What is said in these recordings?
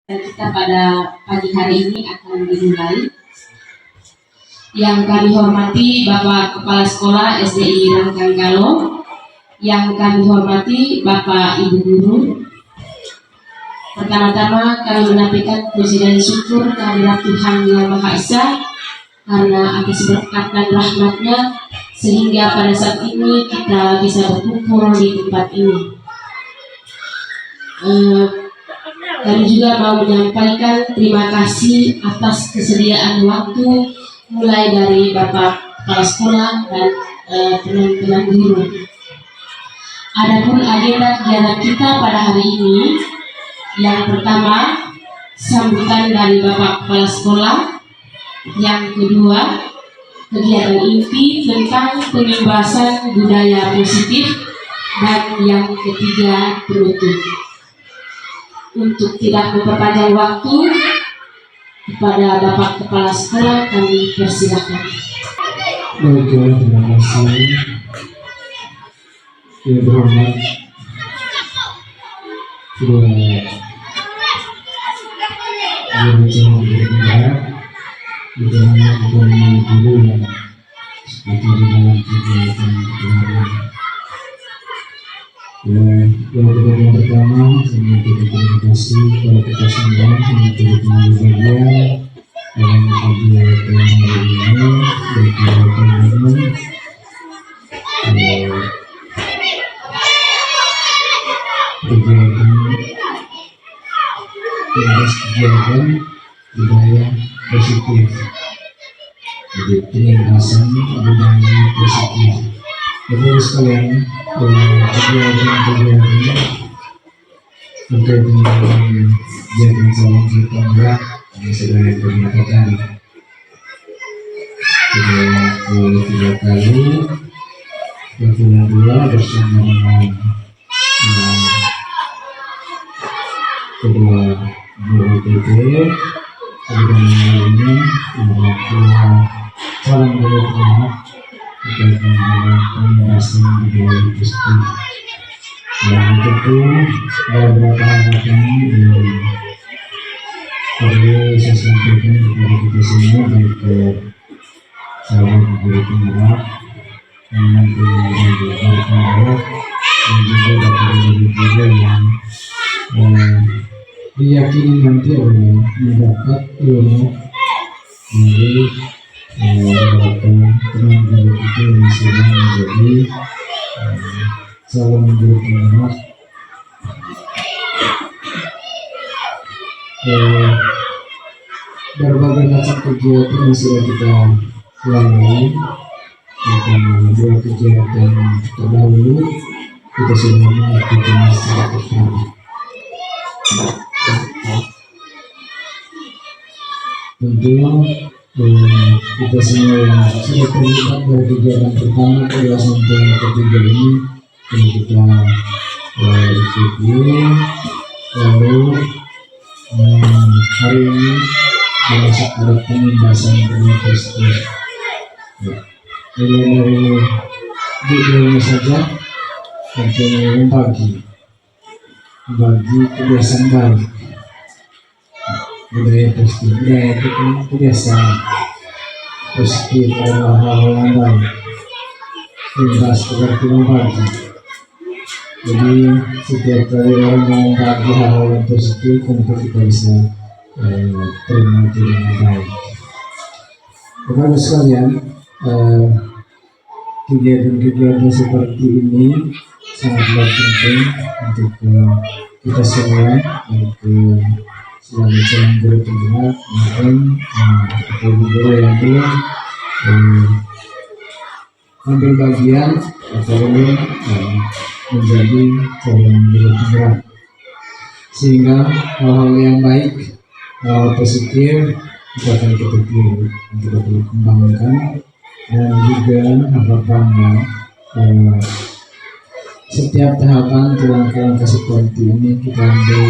Kita pada pagi hari ini akan dimulai. Yang kami hormati Bapak Kepala Sekolah SDI Rangkanggalo, yang kami hormati Bapak Ibu Guru. Pertama-tama kami menampilkan puji dan syukur kehadirat Tuhan Yang Maha Esa karena atas berkat dan rahmat-Nya sehingga pada saat ini kita bisa berkumpul di tempat ini. Kami juga mau menyampaikan terima kasih atas kesediaan waktu mulai dari Bapak Kepala Sekolah dan teman-teman guru. Adapun agenda kegiatan kita pada hari ini, yang pertama sambutan dari Bapak Kepala Sekolah, yang kedua kegiatan inti tentang penyebaran budaya positif, dan yang ketiga penutup. Untuk tidak memperpanjang waktu, kepada Bapak Kepala Sekolah kami persilakan. Baik, terima kasih. Yang berhormat Ketua Guru Negara, bagaimana guru yang seperti di dalam kegiatan kemarin. Yang pertama, saya mengucapkan terima kasih kepada kita semua yang turut mengambil bagian dalam kegiatan hari ini, baik teman-teman kegiatan budaya positif, jadi penyebaran budaya positif. Bapak sekalian, kegiatan terkait dengan kegiatan calon tetangga yang sudah dipernyatakan tiga kali berbulan bersama dengan kedua guru PP kemudian ini calon guru tetangga terkait dengan pembahasan budaya positif. Dan itu beberapa hal ini perlu saya sampaikan kepada kita semua, baik ke calon guru penggerak dan guru penggerak dan juga bapak guru yang diyakini nanti akan mendapat ilmu dari beberapa teman guru itu yang sudah menjadi calon guru penggerak. Berbagai macam kegiatan yang sudah kita lalui, terutama dua kegiatan terdahulu kita sudah melakukan secara bersama. Tentu kita semua yang sudah terlibat dari kegiatan pertama kedua sampai ketiga ini kita ikuti, lalu hari ini masuk ada pembahasan budaya positif. Mulai dari judulnya saja, tentu bagi kebiasaan baik. Budaya positif, budaya itu kebiasaan positif adalah hal-hal yang baik. Bebas seperti membagi. Jadi setiap kali orang mau membagi hal-hal yang positif, tentu kita bisa terima itu dengan baik. Bapak sekalian, kegiatan-kegiatan seperti ini sangatlah penting untuk kita semua, untuk sebagai calon guru penggerak maupun guru yang belum ambil bagian atau belum menjadi calon guru penggerak, sehingga hal-hal yang baik, hal positif kita akan kita kembangkan, dan juga harapannya setiap tahapan langkah-langkah seperti ini kita ambil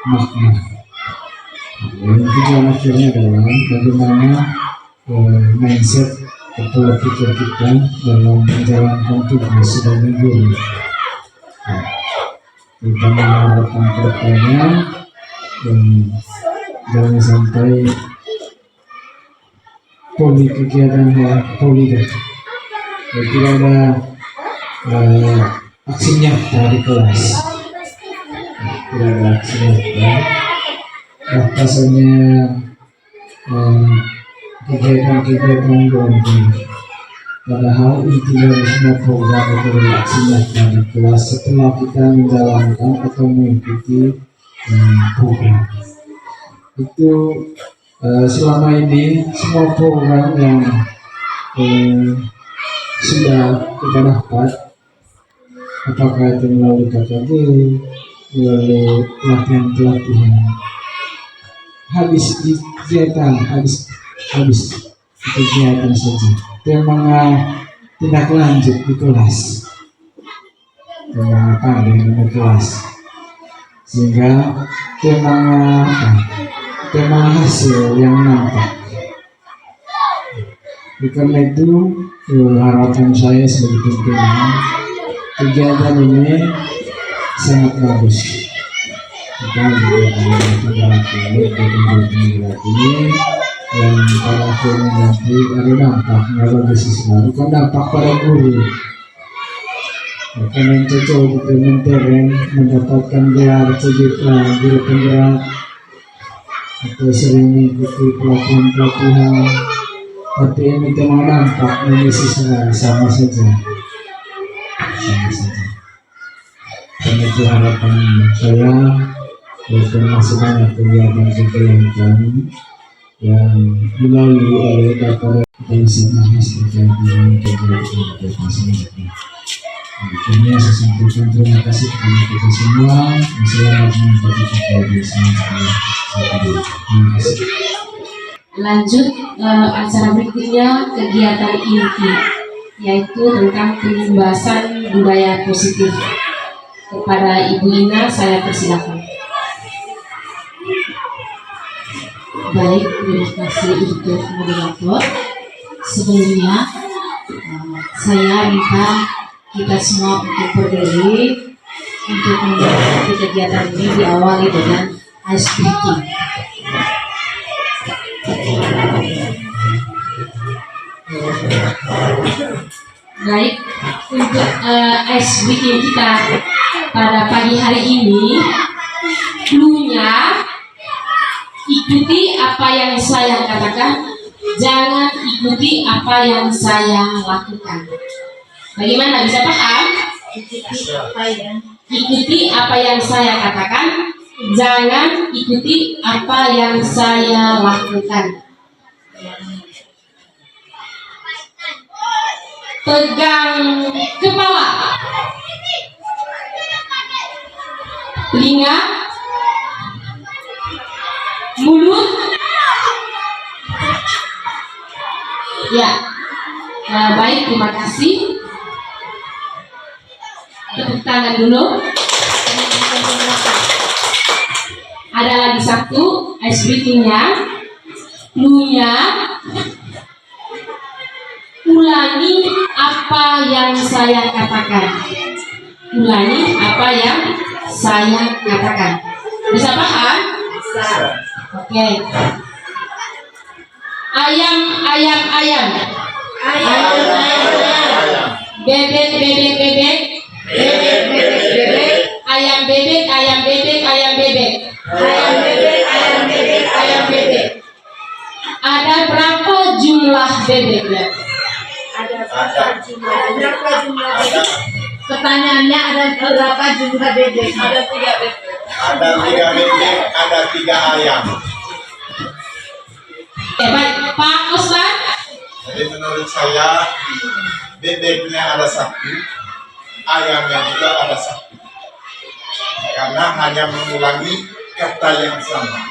makna. Yang tujuan akhirnya adalah bagaimana mindset atau pikir kita dalam menjalankan tugas sebagai guru. Kita mengharapkan kedepannya dan jangan sampai poli kegiatan poli dan tidak ada aksi nyata di kelas, tidak ada aksi nyata. Pasalnya kegiatan berhenti. Padahal inti dari semua program itu aksi nyata di kelas setelah kita menjalankan atau mengikuti program itu. Selama ini semua program yang sudah kita dapat, apakah itu melalui KKG, melalui pelatihan, habis di kegiatan, habis kegiatan saja. Memang tindak lanjut di kelas, memang pandai di kelas, sehingga memang hasil yang nampak. Karena itu harapan saya sebagai pimpinan, kegiatan ini sangat bagus. Kita juga ini yang pada akhirnya nanti ada dampak bagi siswa, bukan dampak pada guru. Karena yang cocok implementer mendapatkan gelar CJK guru penggerak atau sering mengikuti pelatihan, tapi ini tema dampak bagi siswa sama saja. Dan itu harapan saya, dan masih banyak kegiatan yang dilalui oleh para polisi mahasiswa terkait dengan kegiatan selanjutnya. Akhirnya saya sampaikan terima kasih kepada kita semua. Wassalamualaikum warahmatullahi wabarakatuh. Terima kasih. Lanjut acara berikutnya, kegiatan inti, yaitu tentang penyimbasan budaya positif. Kepada Ibu Ina saya persilakan. Baik, terima kasih untuk moderator. Sebelumnya saya minta kita semua untuk berdiri untuk mengikuti kegiatan ini, diawali dengan ice breaking. Baik, untuk ice breaking kita pada pagi hari ini, clue-nya ikuti apa yang saya katakan, jangan ikuti apa yang saya lakukan. Bagaimana, bisa paham? Ikuti apa yang saya katakan, jangan ikuti apa yang saya lakukan. Pegang kepala, telinga, mulut, ya. Baik, terima kasih. Tepuk tangan dulu. Ada lagi satu ice breaking-nya, clue-nya, ulangi apa yang saya katakan. Ulangi apa yang saya katakan. Bisa paham? Bisa. Oke. Ayam, ayam, ayam. Ayam, ayam, ayam. Bebek, bebek, bebek. Bebek, bebek, bebek. Ayam bebek, ayam bebek, ayam bebek. Ayam bebek, ayam bebek, ayam bebek. Ada berapa jumlah bebeknya? Ada berapa jumlah bebek? Pertanyaannya, ada berapa jumlah bebek? Ada 3 bebek. Ada 3 bebek, ada 3 ayam. Baik, Pak Ustaz. Jadi menurut saya bebeknya ada 1, ayamnya juga ada 1. Karena hanya mengulangi kata yang sama.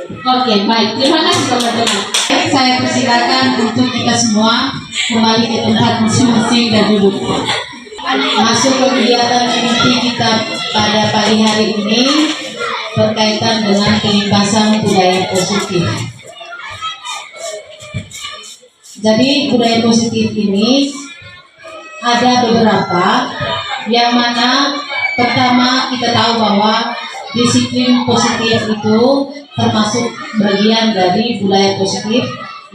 Oke, baik. Terima kasih teman-teman. Saya persilakan untuk kita semua kembali ke tempat masing-masing dan duduk. Masuk ke kegiatan inti kita pada pagi hari ini berkaitan dengan penyimbasan budaya positif. Jadi budaya positif ini ada beberapa, yang mana pertama kita tahu bahwa disiplin positif itu termasuk bagian dari budaya positif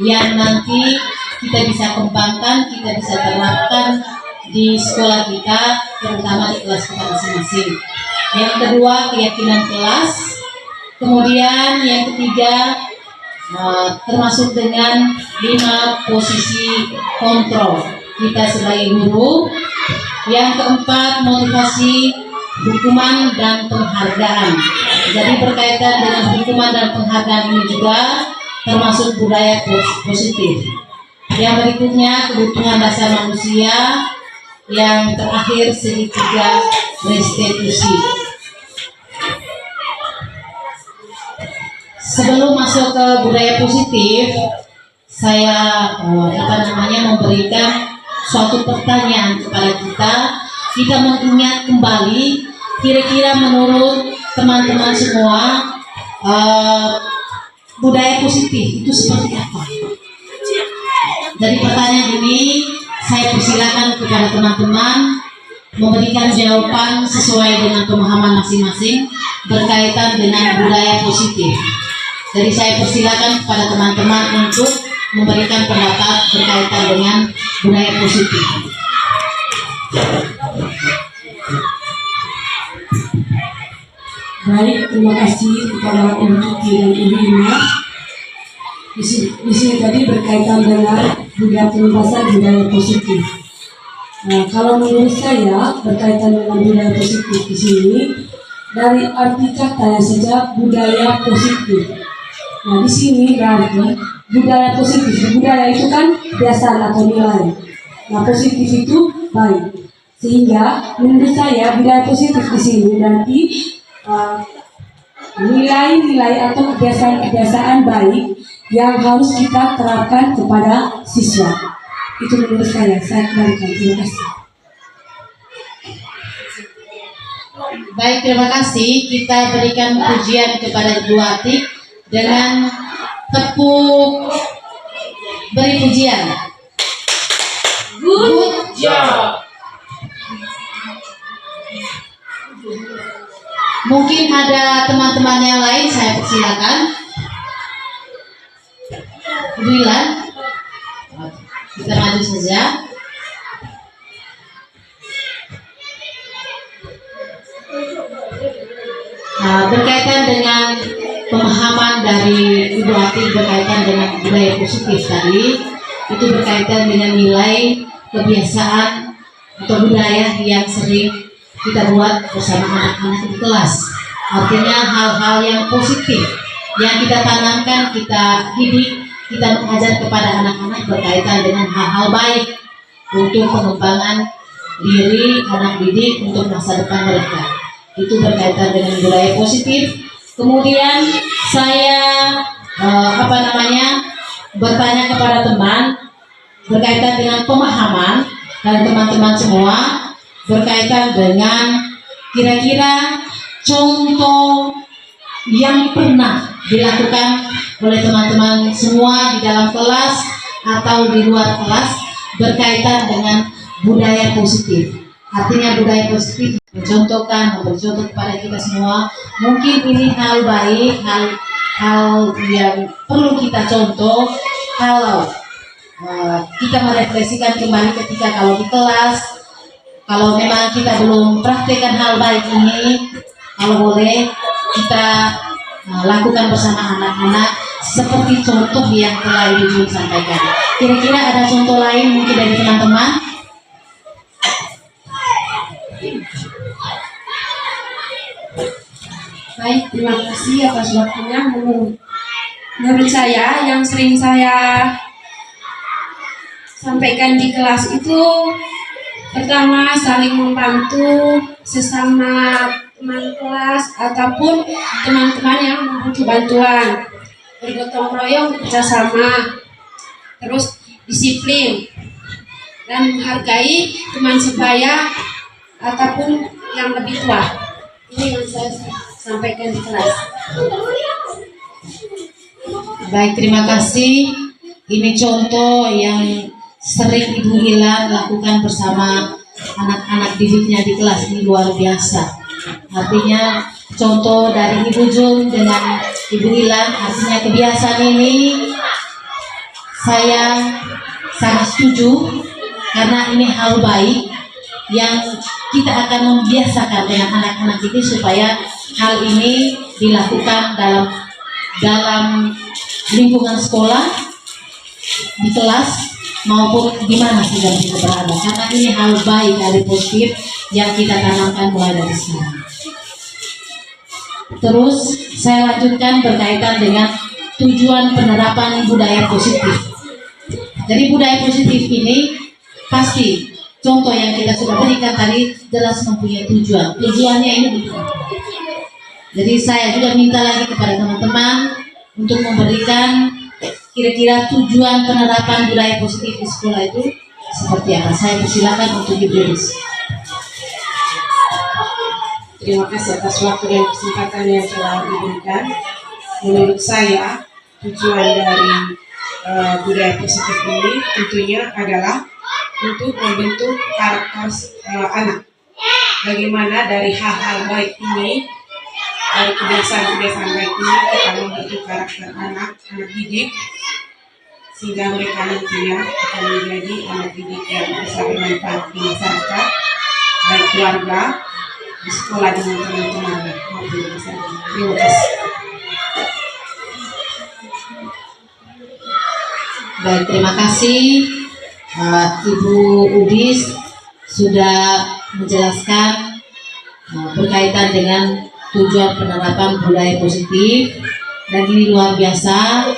yang nanti kita bisa kembangkan, kita bisa terapkan di sekolah kita, terutama di kelas kita masing-masing. Yang kedua, keyakinan kelas. Kemudian yang ketiga, termasuk dengan 5 posisi kontrol kita sebagai guru. Yang keempat, motivasi, hukuman dan penghargaan. Jadi berkaitan dengan hukuman dan penghargaan ini juga termasuk budaya positif. Yang berikutnya, kebutuhan dasar manusia. Yang terakhir, segitiga restitusi. Sebelum masuk ke budaya positif, saya memberikan suatu pertanyaan kepada kita mengingat kembali kira-kira menurut teman-teman semua budaya positif itu seperti apa. Dari pertanyaan ini saya persilakan kepada teman-teman memberikan jawaban sesuai dengan pemahaman masing-masing berkaitan dengan budaya positif. Jadi saya persilakan kepada teman-teman untuk memberikan pendapat berkaitan dengan budaya positif. Baik, terima kasih kepada Ibu Tuti dan Ibu Ina. Di sini tadi berkaitan dengan budaya penugasan budaya positif. Nah, kalau menurut saya berkaitan dengan budaya positif di sini dari arti katanya saja budaya positif. Nah, di sini berarti budaya positif. Budaya itu kan kebiasaan atau nilai. Nah, positif itu baik. Sehingga menurut saya budaya positif di sini berarti nilai-nilai atau kebiasaan-kebiasaan baik yang harus kita terapkan kepada siswa. Itu menurut saya kembalikan. Terima kasih. Baik, terima kasih. Kita berikan pujian kepada Ibu Atik dengan tepuk beri pujian. Good job. Mungkin ada teman-teman yang lain, saya persilakan. Ibu-Ilan, kita maju saja. Nah, berkaitan dengan pemahaman dari Ibu Atik berkaitan dengan budaya positif tadi, itu berkaitan dengan nilai, kebiasaan atau budaya yang sering kita buat bersama anak-anak di kelas. Artinya hal-hal yang positif yang kita tanamkan, kita didik, kita mengajar kepada anak-anak berkaitan dengan hal-hal baik untuk pengembangan diri anak didik untuk masa depan mereka. Itu berkaitan dengan budaya positif. Kemudian saya bertanya kepada teman berkaitan dengan pemahaman dari teman-teman semua berkaitan dengan kira-kira contoh yang pernah dilakukan oleh teman-teman semua di dalam kelas atau di luar kelas berkaitan dengan budaya positif. Artinya budaya positif mencontohkan, memberi contoh kepada kita semua. Mungkin ini hal baik, hal yang perlu kita contoh kalau kita merefleksikan kembali ketika kalau di kelas, kalau memang kita belum praktekkan hal baik ini, kalau boleh kita lakukan bersama anak-anak seperti contoh yang telah Ibu sampaikan. Kira-kira ada contoh lain mungkin dari teman-teman? Baik, terima kasih atas waktunya. Menurut saya yang sering saya sampaikan di kelas itu pertama saling membantu sesama teman kelas ataupun teman-teman yang membutuhkan bantuan, bergotong royong, bekerjasama, terus disiplin dan menghargai teman sebaya ataupun yang lebih tua. Ini yang saya sampaikan di kelas. Baik, terima kasih. Ini contoh yang sering Ibu Ila lakukan bersama anak-anak didiknya di kelas. Ini luar biasa. Artinya contoh dari Ibu Jun dengan Ibu Ilan, artinya kebiasaan ini saya sangat setuju karena ini hal baik yang kita akan membiasakan dengan anak-anak ini supaya hal ini dilakukan dalam lingkungan sekolah, di kelas maupun di mana saja kita berada, karena ini hal baik dari positif yang kita tanamkan mulai dari sekarang. Terus saya lanjutkan berkaitan dengan tujuan penerapan budaya positif. Jadi budaya positif ini pasti contoh yang kita sudah berikan tadi jelas mempunyai tujuan. Tujuannya ini betul. Jadi saya juga minta lagi kepada teman-teman untuk memberikan kira-kira tujuan penerapan budaya positif di sekolah itu seperti apa. Saya persilakan untuk ditulis. Terima kasih atas waktu dan kesempatan yang telah diberikan. Menurut saya, tujuan dari budaya positif ini tentunya adalah untuk membentuk karakter anak. Bagaimana dari hal-hal baik ini, dari kebiasaan-kebiasaan baik ini kita membentuk karakter anak didik, sehingga mereka nantinya akan menjadi anak didik yang bisa bermanfaat di masyarakat, baik keluarga, di sekolah dengan teman-teman maupun di masyarakat. Terima kasih. Baik, terima kasih Ibu Udis sudah menjelaskan berkaitan dengan tujuan penerapan budaya positif, dan ini luar biasa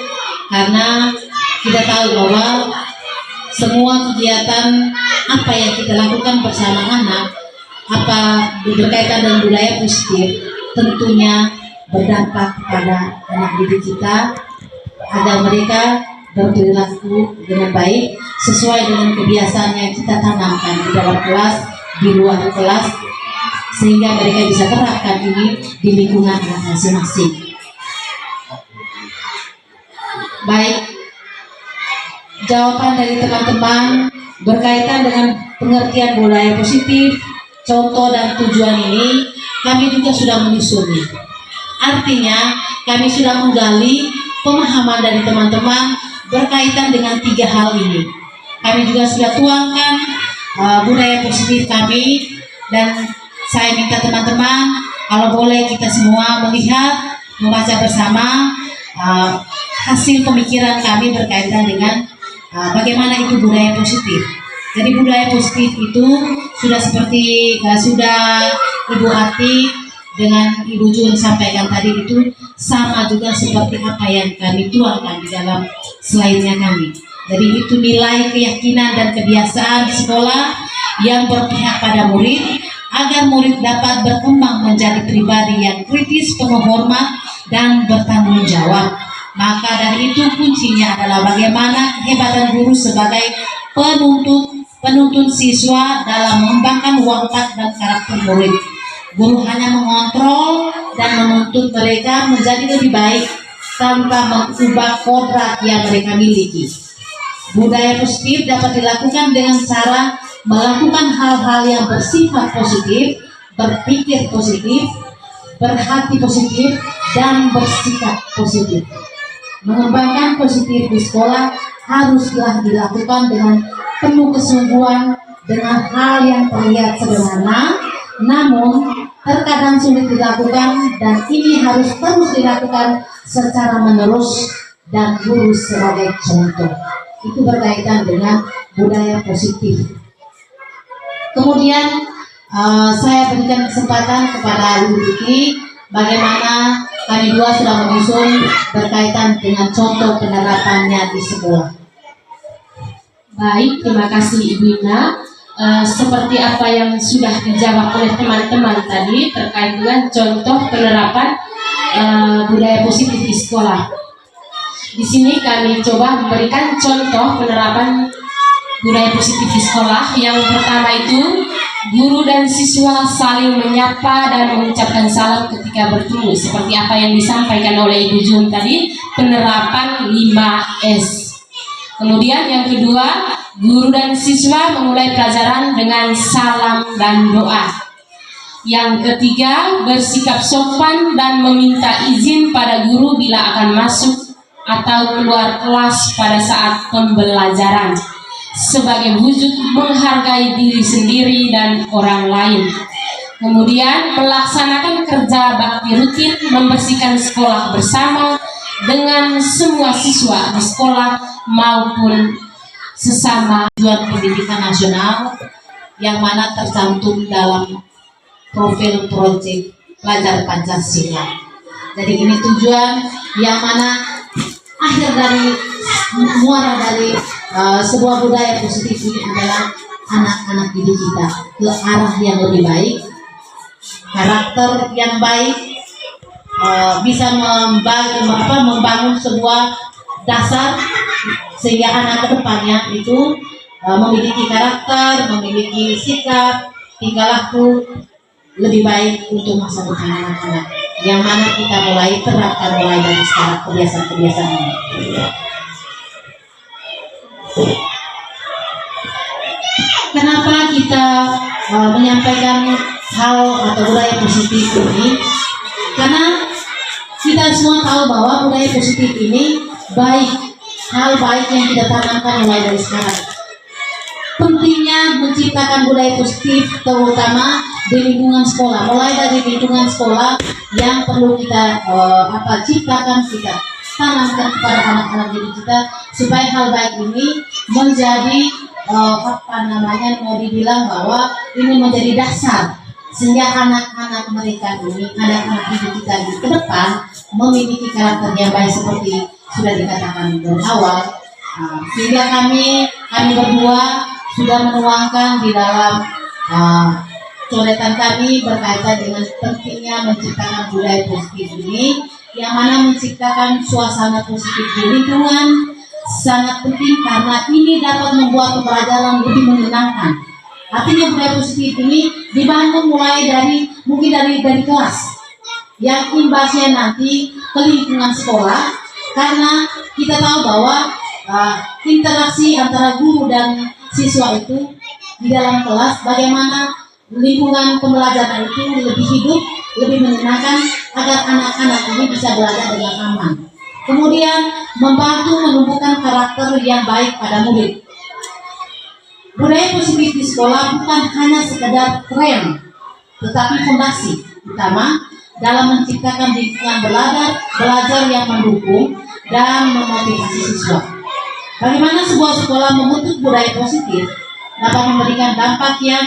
karena kita tahu bahwa semua kegiatan apa yang kita lakukan bersama anak, apa berkaitan dengan budaya positif, tentunya berdampak kepada anak didik kita agar mereka berperilaku dengan baik sesuai dengan kebiasaan yang kita tanamkan di dalam kelas, di luar kelas, sehingga mereka bisa terapkan ini di lingkungan masing-masing. Baik, jawaban dari teman-teman berkaitan dengan pengertian budaya positif, contoh dan tujuan ini kami juga sudah menyusunnya. Artinya kami sudah menggali pemahaman dari teman-teman berkaitan dengan 3 hal ini. Kami juga sudah tuangkan budaya positif kami, dan saya minta teman-teman kalau boleh kita semua melihat, membaca bersama hasil pemikiran kami berkaitan dengan bagaimana itu budaya positif. Jadi budaya positif itu sudah seperti sudah Ibu Ati dengan Ibu Jun sampaikan tadi, itu sama juga seperti apa yang kami tuangkan di dalam slide-nya kami. Jadi itu nilai keyakinan dan kebiasaan di sekolah yang berpihak pada murid agar murid dapat berkembang menjadi pribadi yang kritis, penuh hormat, dan bertanggung jawab. Maka dari itu kuncinya adalah bagaimana kehebatan guru sebagai penuntun siswa dalam mengembangkan watak dan karakter murid. Guru hanya mengontrol dan menuntut mereka menjadi lebih baik tanpa mengubah kodrat yang mereka miliki. Budaya positif dapat dilakukan dengan cara melakukan hal-hal yang bersifat positif, berpikir positif, berhati positif, dan bersikap positif. Mengembangkan positif di sekolah haruslah dilakukan dengan penuh kesungguhan, dengan hal yang terlihat sederhana, namun terkadang sulit dilakukan, dan ini harus terus dilakukan secara menerus dan guru sebagai contoh. Itu berkaitan dengan budaya positif. Kemudian saya berikan kesempatan kepada Ibu Vicky bagaimana kami dua sudah menyusun berkaitan dengan contoh penerapannya di sekolah. Baik, terima kasih Ibu Ina. Seperti apa yang sudah dijawab oleh teman-teman tadi terkait dengan contoh penerapan budaya positif di sekolah. Di sini kami coba memberikan contoh penerapan budaya positif di sekolah. Yang pertama itu, guru dan siswa saling menyapa dan mengucapkan salam ketika bertemu, seperti apa yang disampaikan oleh Ibu Jun tadi, penerapan 5S. Kemudian yang kedua, guru dan siswa memulai pelajaran dengan salam dan doa. Yang ketiga, bersikap sopan dan meminta izin pada guru bila akan masuk atau keluar kelas pada saat pembelajaran, sebagai wujud menghargai diri sendiri dan orang lain. Kemudian, melaksanakan kerja bakti rutin membersihkan sekolah bersama dengan semua siswa di sekolah maupun sesama. Tujuan pendidikan nasional yang mana tercantum dalam profil proyek pelajar Pancasila. Jadi ini tujuan yang mana akhir dari muara dari sebuah budaya positif ini adalah anak-anak didik kita ke arah yang lebih baik, karakter yang baik, bisa membangun sebuah dasar sehingga anak kedepannya itu memiliki karakter, memiliki sikap, tingkah laku lebih baik untuk masa depan anak-anak, yang mana kita mulai terapkan mulai dari sekarang kebiasaan-kebiasaan ini. Kenapa kita menyampaikan hal atau budaya positif ini? Karena kita semua tahu bahwa budaya positif ini baik, hal baik yang kita tanamkan mulai dari sekarang. Pentingnya menciptakan budaya positif terutama di lingkungan sekolah, mulai dari lingkungan sekolah yang perlu kita ciptakan, kita tanamkan kepada anak-anak didik kita supaya hal baik ini menjadi mau dibilang bahwa ini menjadi dasar sehingga anak-anak mereka ini, anak-anak didik kita di ke depan memiliki karakter yang baik seperti sudah dikatakan dari awal. Sehingga kami berdua sudah menuangkan di dalam coretan kami berkaitan dengan pentingnya menciptakan budaya positif ini, yang mana menciptakan suasana positif di lingkungan sangat penting karena ini dapat membuat pembelajaran lebih menyenangkan. Artinya budaya positif ini dibangun mulai dari mungkin dari kelas, yang imbasnya nanti ke lingkungan sekolah, karena kita tahu bahwa interaksi antara guru dan siswa itu di dalam kelas, bagaimana lingkungan pembelajaran itu lebih hidup, lebih menyenangkan agar anak-anak ini bisa belajar dengan aman. Kemudian membantu menumbuhkan karakter yang baik pada murid. Budaya positif di sekolah bukan hanya sekedar tren, tetapi fondasi utama dalam menciptakan lingkungan belajar yang mendukung dan memotivasi siswa. Bagaimana sebuah sekolah membentuk budaya positif dapat memberikan dampak yang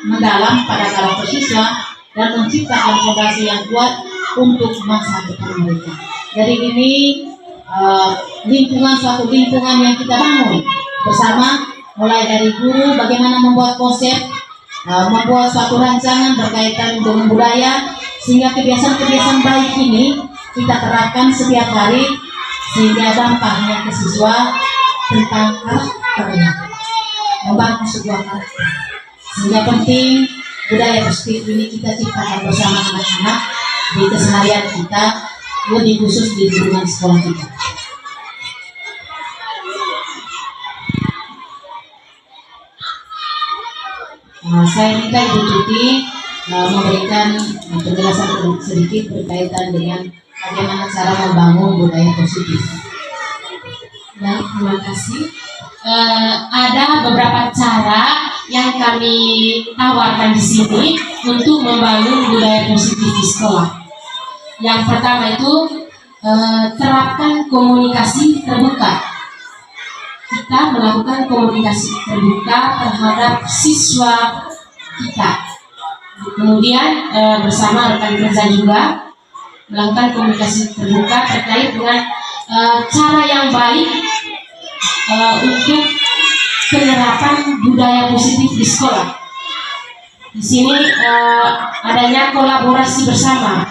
mendalam pada karakter siswa dan menciptakan fondasi yang kuat untuk masa depan mereka. Jadi ini suatu lingkungan yang kita bangun bersama, mulai dari guru bagaimana membuat konsep, membuat suatu rancangan berkaitan dengan budaya, sehingga kebiasaan-kebiasaan baik ini kita terapkan setiap hari sehingga dampaknya ke siswa tentang karakternya, membangun sebuah karakter. Sehingga penting budaya positif ini kita ciptakan bersama anak-anak di keseharian kita, lebih khusus di lingkungan sekolah kita. Saya minta Ibu Tuti memberikan penjelasan sedikit berkaitan dengan bagaimana cara membangun budaya positif. Baik, terima kasih. Ada beberapa cara yang kami tawarkan di sini untuk membangun budaya positif di sekolah. Yang pertama itu terapkan komunikasi terbuka. Kita melakukan komunikasi terbuka terhadap siswa kita. Kemudian bersama rekan kerja juga melakukan komunikasi terbuka terkait dengan cara yang baik untuk penerapan budaya positif di sekolah. Di sini adanya kolaborasi bersama.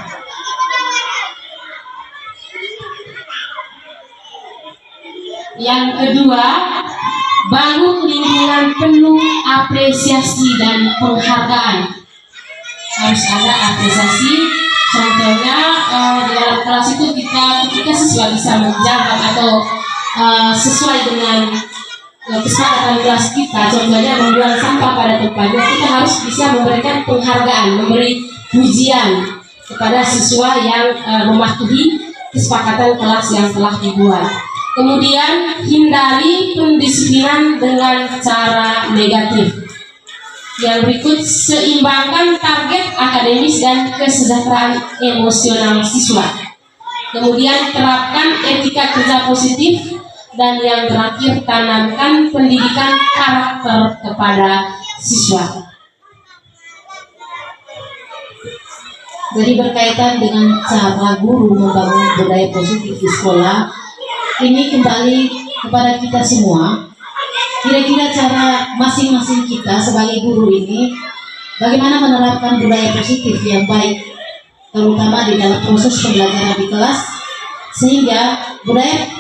Yang kedua, bangun lingkungan penuh apresiasi dan penghargaan. Harus ada apresiasi. Contohnya di dalam kelas itu ketika siswa bisa menjabat atau sesuai dengan kesepakatan kelas kita, contohnya membuang sampah pada tempatnya, kita harus bisa memberikan penghargaan, memberi pujian kepada siswa yang mematuhi kesepakatan kelas yang telah dibuat. Kemudian hindari pendisiplinan dengan cara negatif. Yang berikut, seimbangkan target akademis dan kesejahteraan emosional siswa. Kemudian terapkan etika kerja positif. Dan yang terakhir, tanamkan pendidikan karakter kepada siswa. Jadi berkaitan dengan cara guru membangun budaya positif di sekolah, ini kembali kepada kita semua. Kira-kira cara masing-masing kita sebagai guru ini, bagaimana menerapkan budaya positif yang baik, terutama di dalam proses pembelajaran di kelas, sehingga budaya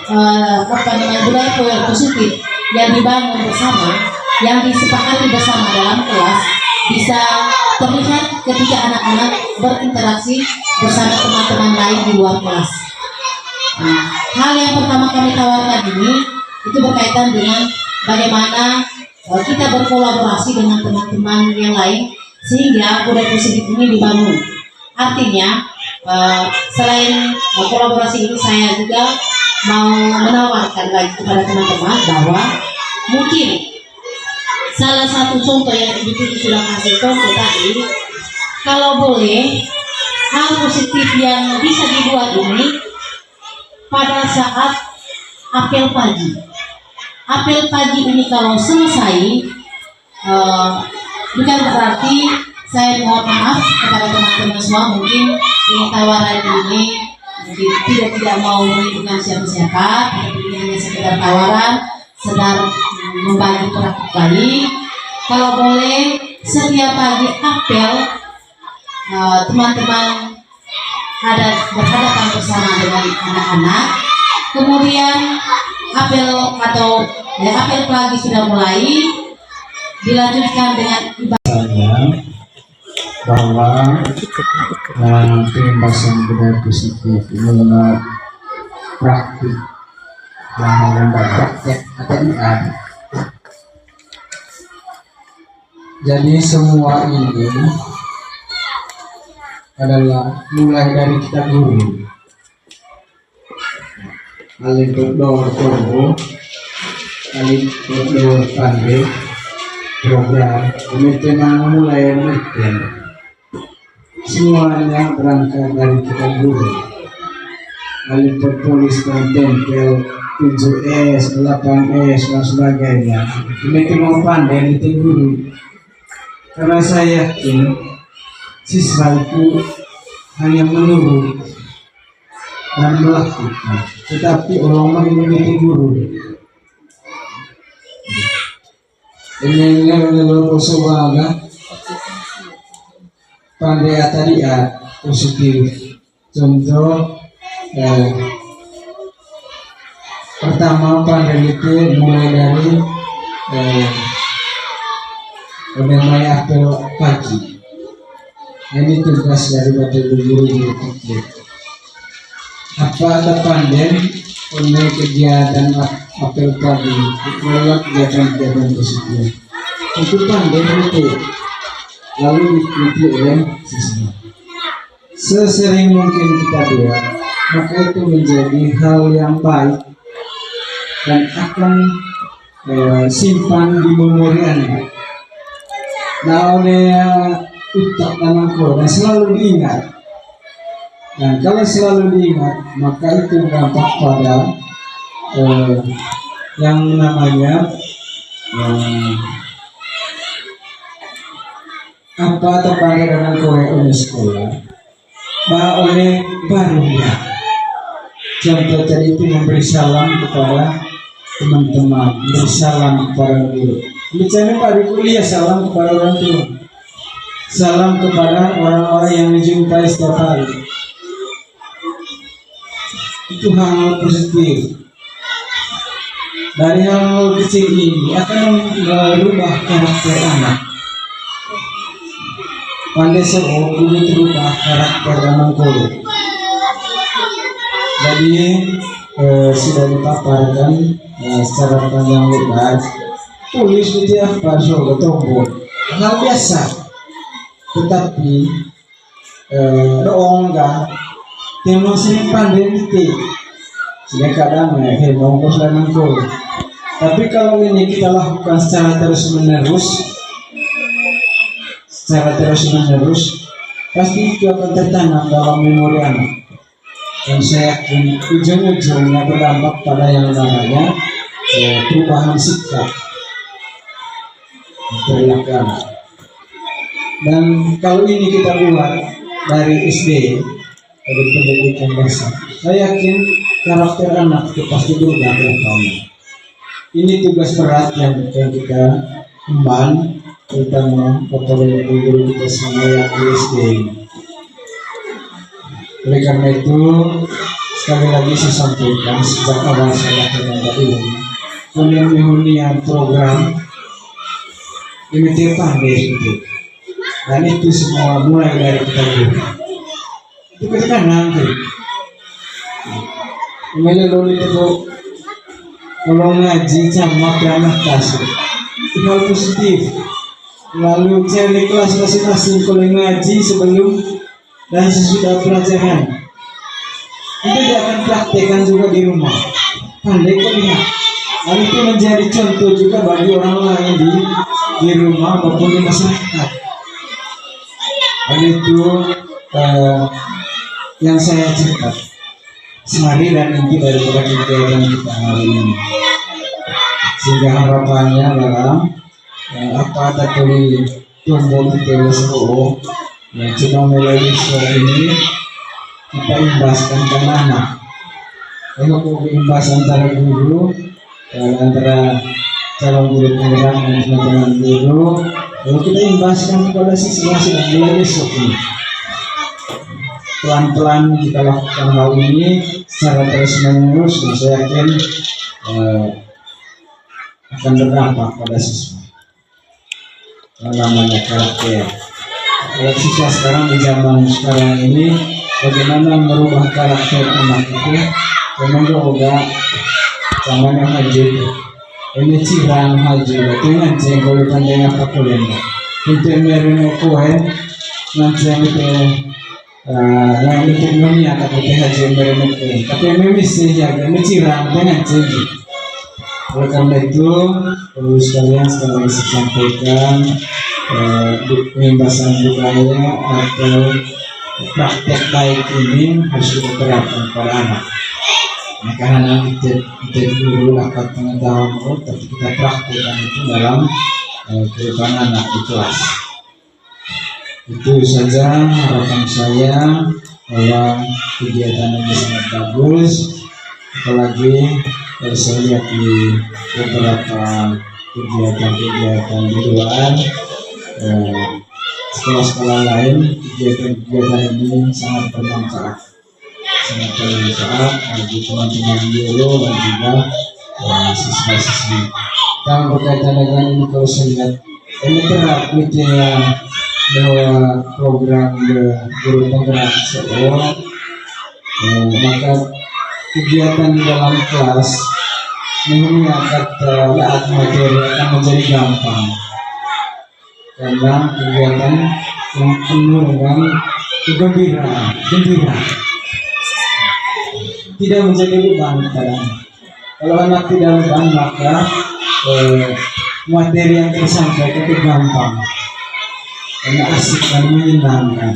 positif yang dibangun bersama, yang disepakati bersama dalam kelas bisa terlihat ketika anak-anak berinteraksi bersama teman-teman lain di luar kelas. Nah, hal yang pertama kami tawarkan ini itu berkaitan dengan bagaimana kita berkolaborasi dengan teman-teman yang lain sehingga budaya positif ini dibangun. Artinya selain kolaborasi ini, saya juga mau menawarkan lagi kepada teman-teman bahwa mungkin salah satu contoh yang Ibu sudah kasih contoh tadi, kalau boleh hal positif yang bisa dibuat ini pada saat apel pagi. Apel pagi ini kalau selesai, bukan berarti saya mohon maaf kepada teman-teman semua, mungkin ini tawaran ini mungkin tidak mau menunjukkan siapa-siapa, tapi ini hanya sekedar tawaran, sedang membagi praktik baik. Kalau boleh setiap pagi apel, teman-teman ada berhadapan bersama dengan anak-anak, kemudian apel apel pagi sudah mulai, dilanjutkan dengan ibadah bahwa pembahasan budaya positif ini adalah praktik yang praktek ATIA. Jadi semua ini adalah mulai dari kita guru. Alif berdoa turbo, alif berdoa pandai, program, kemudian mulai meeting. Semuanya berangkat dari kita guru. Alif tertulis dan tempel 7S, 8S dan sebagainya. Kemudian mau pandai meeting guru. Karena saya yakin siswa itu hanya menurut dan melakukan, tetapi orang mengikuti guru. Ini adalah sebuah pandai ATIA positif. Contoh pertama pandai itu mulai dari mulai apel pagi. Ini tugas dari bapak guru itu. Apa ada pandai oleh kegiatan apel pagi, lewat kegiatan-kegiatan positif. Itu pandai itu lalu diikuti oleh siswa. Sesering mungkin kita buat, maka itu menjadi hal yang baik dan akan simpan di memori Anda. Nah, oleh utak dan angkor dan selalu diingat. Dan kalau selalu diingat, maka itu berdampak pada yang namanya apa terkait dengan kowe oleh sekolah, oleh baru ya. Contoh tadi itu memberi salam kepada teman-teman, memberi salam kepada guru. Bicara pada kuliah, salam kepada orang tua, salam kepada orang-orang yang menjumpai setiap hari. Itu hal positif. Dari hal kecil ini akan merubah karakter anak. Pandai seorang guru terubah karakter anak guru. Jadi sudah dipaparkan secara panjang lebar. Tulis setiap pasal tombol hal biasa, tetapi doong kan temo sering pandai titik sudah kadang ya nongkos dan nongkol. Tapi kalau ini kita lakukan secara terus menerus pasti itu akan tertanam dalam memori anak, dan saya yakin ujung-ujungnya berdampak pada yang namanya perubahan sikap perilaku anak. Dan kalau ini kita buat dari SD, dari pendidikan dasar, saya yakin karakter anak itu pasti berubah ke depannya. Ini tugas berat yang kita emban, terutama kepada guru kita semua yang di SD. Oleh karena itu, sekali lagi saya sampaikan sejak awal saya katakan ini, hunian program ini pandai itu. Dan itu semua mulai dari kita dulu. Itu kita kan nanti. Mulai lalu itu kalau ngaji sama anak kasih itu hal positif. Lalu cari kelas masing-masing kalau ngaji sebelum dan sesudah pelajaran. Itu dia akan praktekkan juga di rumah. Pandai kok lihat. Lalu itu menjadi contoh juga bagi orang lain di rumah maupun di masyarakat. Dan itu yang saya cerita sehari dan inti daripada kegiatan kita hari ini. Sehingga harapannya dalam apa tadi tumbuh kita seluruh yang cuma melalui suara ini kita imbaskan ke anak. Kalau imbas antara guru, antara calon guru penggerak dan teman-teman guru, lalu kita imbaskan kepada siswa yang mulai besok ini. Pelan-pelan kita lakukan hal ini secara terus-menerus, dan saya yakin akan berdampak pada siswa. Yang namanya karakter. Kalau siswa sekarang di zaman sekarang ini, bagaimana merubah karakter anak itu? Memang juga zamannya haji. Ini cirang haji. Dengan jengkol pandai apa kuliah. Untuk menerima kuhen, nanti yang itu dunia tapi haji menerima kuhen. Tapi memang sih jaga mencirang dengan janji. Oleh karena itu, perlu sekalian sekali lagi saya sampaikan pembahasan budaya atau praktek baik ini harus kita terapkan pada anak. Nah, karena kita dulu dapat pengetahuan, tapi kita praktekkan itu dalam kehidupan anak di kelas. Itu saja harapan saya bahwa kegiatan ini sangat bagus. Apalagi kalau saya lihat di beberapa kegiatan-kegiatan di luar sekolah-sekolah lain, kegiatan-kegiatan ini sangat bermanfaat bagi teman-teman guru dan juga siswa-siswi. Dan berkaitan dengan ini, kalau saya lihat ini terap bahwa program guru penggerak sekolah, maka kegiatan di dalam kelas mengangkat materi akan menjadi gampang karena kegiatan yang penuh dengan kegembiraan, tidak menjadi beban pada anak. Kalau anak tidak beban, maka materi yang tersampaikan itu gampang karena asik dan menyenangkan.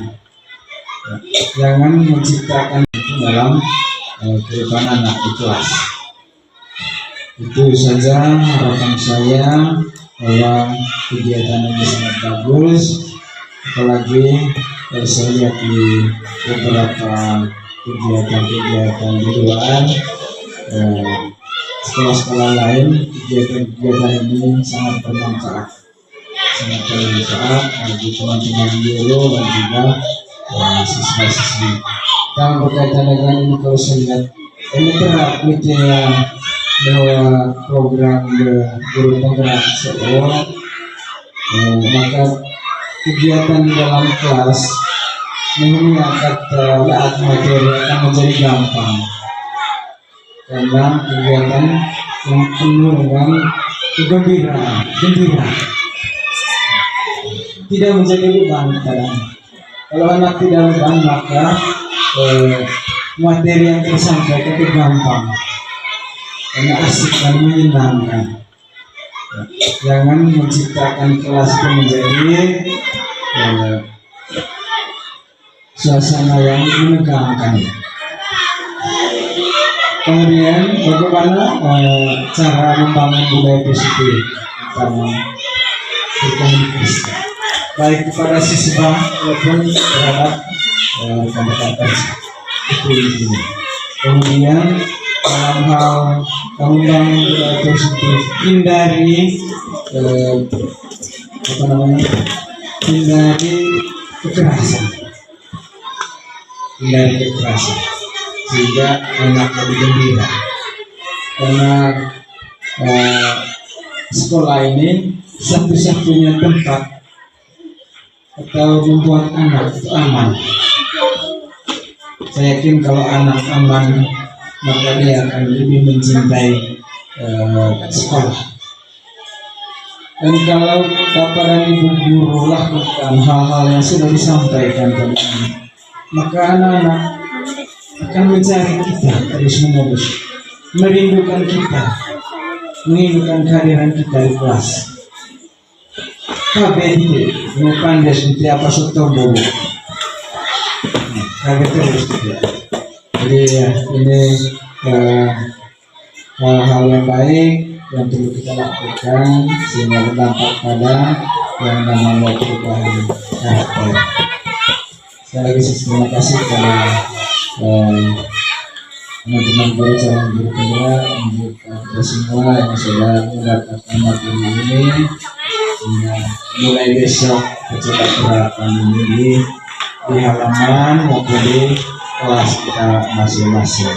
Jangan menciptakan itu dalam kehidupan anak di kelas. Itu saja harapan saya bahwa kegiatan ini sangat bagus. Apalagi saya lihat di beberapa kegiatan-kegiatan di luar sekolah-sekolah lain, kegiatan-kegiatan ini sangat bermanfaat bagi teman-teman guru dan juga siswa-siswi. Dan berkaitan dengan ini, kalau saya lihat ini terap bahwa program guru penggerak sekolah, maka kegiatan di dalam kelas mengangkat materi akan menjadi gampang karena kegiatan yang penuh dengan kegembiraan, tidak menjadi beban pada anak. Kalau anak tidak beban maka materi yang tersampaikan itu gampang karena asik dan menyenangkan. Jangan menciptakan kelas itu menjadi suasana yang menegangkan. Kemudian bagaimana cara membangun budaya positif utama berkomunikasi baik kepada siswa maupun terhadap rekan-rekan itu. Kemudian dalam hal membangun budaya positif hindari kekerasan sehingga anak lebih gembira karena sekolah ini satu-satunya tempat atau membuat anak itu aman. Saya yakin kalau anak aman maka dia akan lebih mencintai sekolah. Dan kalau bapak dan ibu guru lakukan hal-hal yang sudah disampaikan tadi, maka anak-anak akan mencari kita terus-menerus, merindukan kita, merindukan kehadiran kita di kelas. KBD, pandai seperti apa sotombo. KBD terus tidak. Jadi ya, ini hal-hal yang baik yang perlu kita lakukan sehingga berdampak pada yang namanya perubahan karakter. Sekali lagi terima kasih kepada teman-teman guru, calon guru penggerak, untuk kita semua yang sudah mendapatkan materi ini. Sehingga mulai besok kita terapkan ini di halaman maupun di kelas kita masing-masing.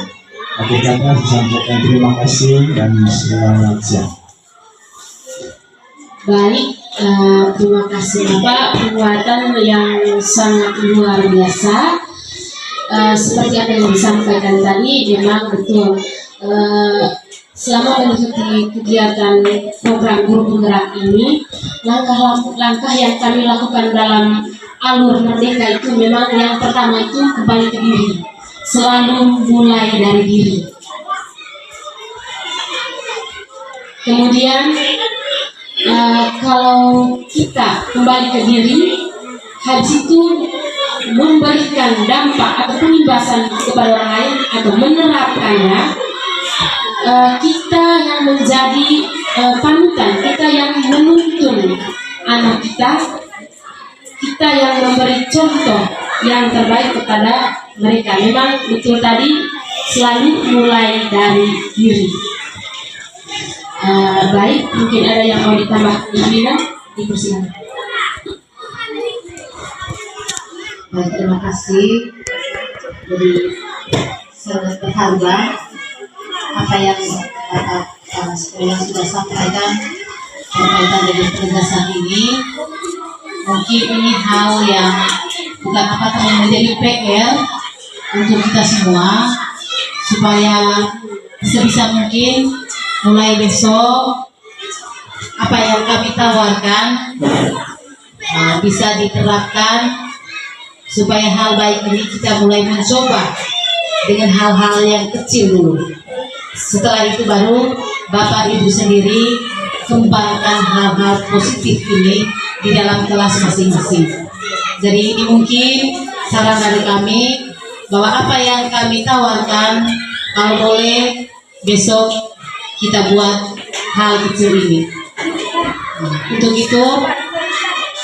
Hakikatnya disampaikan terima kasih dan selamat siang. Baik, terima kasih Bapak, perbuatan yang sangat luar biasa. Seperti apa yang disampaikan tadi, memang betul. Selama mengikuti kegiatan program guru penggerak ini, langkah-langkah yang kami lakukan dalam alur merdeka itu memang yang pertama itu kembali ke diri, selalu mulai dari diri. Kemudian kalau kita kembali ke diri, habis itu memberikan dampak atau penyimbasan kepada orang lain atau menerapkannya, kita yang menjadi panutan, kita yang menuntun anak kita, kita yang memberi contoh yang terbaik kepada mereka. Memang betul tadi, selalu mulai dari diri. Baik, mungkin ada yang mau ditambah, Ibu, dipersilakan. Baik, terima kasih. Jadi sangat berharga apa yang Bapak yang sudah sampaikan berkaitan dengan penugasan ini. Mungkin ini hal yang bukan apa yang menjadi PR untuk kita semua, supaya sebisa mungkin mulai besok apa yang kami tawarkan bisa diterapkan, supaya hal baik ini kita mulai mencoba dengan hal-hal yang kecil dulu. Setelah itu baru Bapak Ibu sendiri kembangkan hal-hal positif ini di dalam kelas masing-masing. Jadi ini mungkin saran dari kami, bahwa apa yang kami tawarkan, kalau boleh besok kita buat hal kecil ini. Untuk itu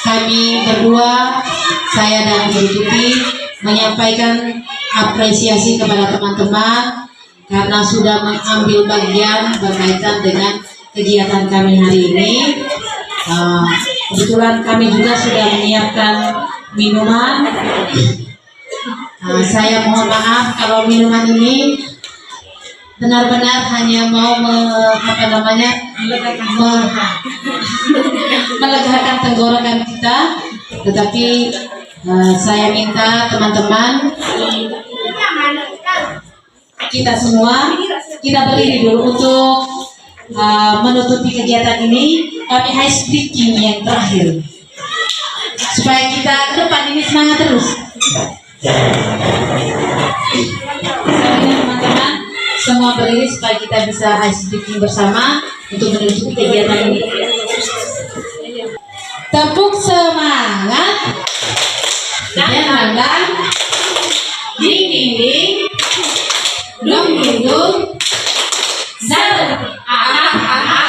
kami berdua, saya dan Guru Tuti, menyampaikan apresiasi kepada teman-teman karena sudah mengambil bagian berkaitan dengan kegiatan kami hari ini. Kebetulan kami juga sudah menyiapkan minuman. Saya mohon maaf kalau minuman ini benar-benar hanya mau melegakan tenggorokan kita, tetapi saya minta teman-teman, kita semua, kita berdiri dulu untuk menutupi kegiatan ini. Kami ice breaking yang terakhir. supaya kita ke depan ini semangat terus. Teman-teman semua berdiri supaya kita bisa ice breaking bersama untuk menuju kegiatan ini. Tepuk semangat dan ding ding ding dung dung dung dan aha aha aha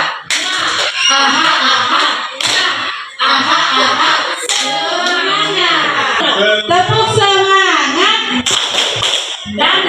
aha aha aha semangat. Tepuk semangat dan